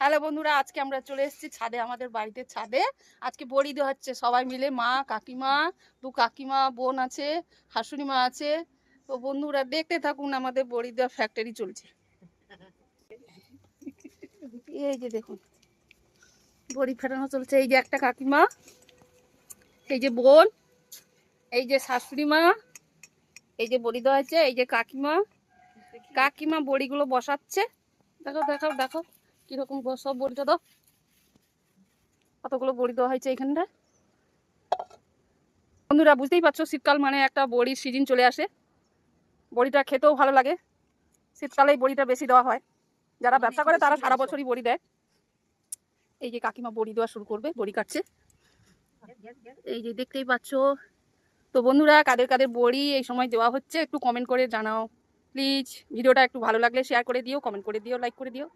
Hello বন্ধুরা, আজকে আমরা চলে এসেছি ছাদে, আমাদের বাড়িতে ছাদে। আজকে বড়ি দেওয়া হচ্ছে সবাই মিলে, মা, কাকিমা, দু কাকিমা, বোন আছে, শাশুড়ি মা আছে। তো বন্ধুরা দেখতে থাকুন, আমাদের বড়ি দেওয়া ফ্যাক্টরি চলছে। এই যে দেখুন বড়ি ফেটানো চলছে। এই যে একটা কাকিমা, এই যে বোন, এই যে শাশুড়ি মা, এই যে বড়ি দেওয়া হচ্ছে, এই যে কাকিমা। কাকিমা বড়িগুলো বসাচ্ছে। দেখো দেখো দেখো কিরকম সব বড়িটা দাও। কতগুলো বড়ি দেওয়া হয়েছে এইখানটায়। বন্ধুরা বুঝতেই পারছো, শীতকাল মানে একটা বড়ির সিজন চলে আসে। বড়িটা খেতেও ভালো লাগে, শীতকালেই বড়িটা বেশি দেওয়া হয়। যারা ব্যবসা করে তারা সারা বছরই বড়ি দেয়। এই যে কাকিমা বড়ি দেওয়া শুরু করবে, বড়ি কাটছে, এই যে দেখতেই পাচ্ছ। তো বন্ধুরা, কাদের কাদের বড়ি এই সময় দেওয়া হচ্ছে একটু কমেন্ট করে জানাও প্লিজ। ভিডিওটা একটু ভালো লাগলে শেয়ার করে দিও, কমেন্ট করে দিও, লাইক করে দিও।